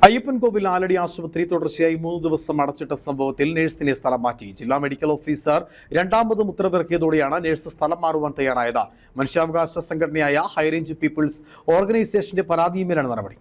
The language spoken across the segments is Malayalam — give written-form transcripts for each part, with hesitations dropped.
അയ്യപ്പൻകോവിൽ ആലടി ആശുപത്രി തുടർച്ചയായി 3 ദിവസം അടച്ചിട്ട സംഭവത്തിൽ നഴ്സിനെ സ്ഥലം മാറ്റി. ജില്ലാ മെഡിക്കൽ ഓഫീസർ രണ്ടാമതും ഉത്തരവിറക്കിയതോടെയാണ് നഴ്സ് സ്ഥലം മാറുവാൻ തയ്യാറായത്. മനുഷ്യാവകാശ സംഘടനയായ ഹൈറേഞ്ച് പീപ്പിൾസ് ഓർഗനൈസേഷന്റെ പരാതിയിന്മേലാണ് നടപടി.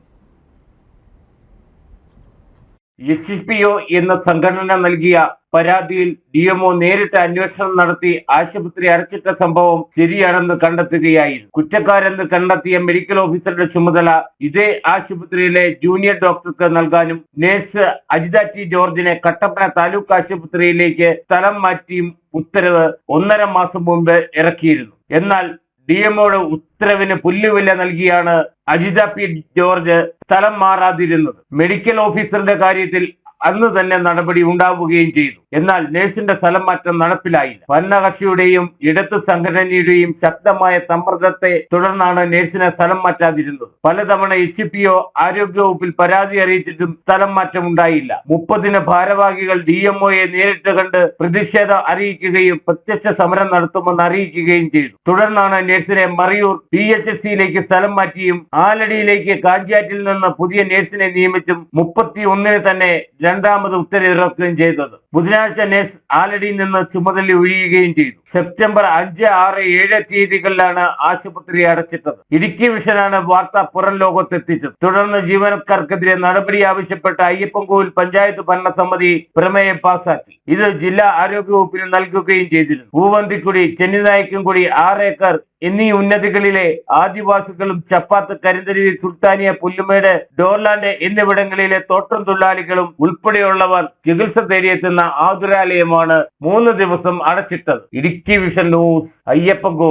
HPO എന്ന സംഘടന നൽകിയ പരാതിയിൽ DMO നേരിട്ട് അന്വേഷണം നടത്തി ആശുപത്രി അടച്ചിട്ട സംഭവം ശരിയാണെന്ന് കണ്ടെത്തുകയായിരുന്നു. കുറ്റക്കാരെന്ന് കണ്ടെത്തിയ മെഡിക്കൽ ഓഫീസറുടെ ചുമതല ഇതേ ആശുപത്രിയിലെ ജൂനിയർ ഡോക്ടർക്ക് നൽകാനും നഴ്സ് അജിത ടി ജോർജിനെ കട്ടപ്പന താലൂക്ക് ആശുപത്രിയിലേക്ക് സ്ഥലം മാറ്റിയും ഉത്തരവ് 1.5 മാസം മുമ്പ് ഇറക്കിയിരുന്നു. എന്നാൽ DMOയുടെ ഉത്തരവിന് പുല്ലുവില നൽകിയാണ് അജിത പി ജോർജ് സ്ഥലം മാറാതിരുന്നത്. മെഡിക്കൽ ഓഫീസറുടെ കാര്യത്തിൽ അന്ന് തന്നെ നടപടി ഉണ്ടാവുകയും ചെയ്തു. എന്നാൽ നഴ്സിന്റെ സ്ഥലം മാറ്റം നടപ്പിലായില്ല. ഭരണകക്ഷിയുടെയും ഇടതു സംഘടനയുടെയും ശക്തമായ സമ്മർദ്ദത്തെ തുടർന്നാണ് നഴ്സിനെ സ്ഥലം മാറ്റാതിരുന്നത്. പലതവണ HPO ആരോഗ്യവകുപ്പിൽ പരാതി അറിയിച്ചിട്ടും സ്ഥലം മാറ്റം ഉണ്ടായില്ല. 30 ഭാരവാഹികൾ DMOയെ നേരിട്ട് കണ്ട് പ്രതിഷേധം അറിയിക്കുകയും പ്രത്യക്ഷ സമരം നടത്തുമെന്ന് അറിയിക്കുകയും ചെയ്തു. തുടർന്നാണ് നഴ്സിനെ മറിയൂർ PHCയിലേക്ക് സ്ഥലം മാറ്റിയും ആലടിയിലേക്ക് കാഞ്ചാറ്റിൽ നിന്ന് പുതിയ നഴ്സിനെ നിയമിച്ചും 31 തന്നെ രണ്ടാമത് ഉത്തരവിറക്കുകയും ചെയ്തത്. ബുധനാഴ്ച നഴ്സ് ആലടിയിൽ നിന്ന് ചുമതല ഒഴിയുകയും ചെയ്തു. സെപ്റ്റംബർ 5, 6, 7 തീയതികളിലാണ് ആശുപത്രി അടച്ചിട്ടത്. ഇടുക്കി വിഷനാണ് വാർത്ത പുറം ലോകത്തെത്തിച്ചത്. തുടർന്ന് ജീവനക്കാർക്കെതിരെ നടപടി ആവശ്യപ്പെട്ട അയ്യപ്പൻകോവിൽ പഞ്ചായത്ത് ഭരണസമിതി പ്രമേയം പാസാക്കി. ഇത് ജില്ലാ ആരോഗ്യ വകുപ്പിന് നൽകുകയും ചെയ്തിരുന്നു. പൂവന്തിക്കുടി, ചെന്നിനായ്ക്കൻകുടി, 6 ഏക്കർ എന്നീ ഉന്നതികളിലെ ആദിവാസികളും ചപ്പാത്ത്, കരിന്തരുവി, സുൽത്താനിയ, പുല്ലുമേട്, ഡോർലാൻഡ് എന്നിവിടങ്ങളിലെ തോട്ടം തൊഴിലാളികളും ഉൾപ്പെടെയുള്ളവർ ചികിത്സ തേടിയെത്തുന്ന ആതുരാലയമാണ് 3 ദിവസം അടച്ചിട്ടത്. Idukki vision news, Ayyappancoil.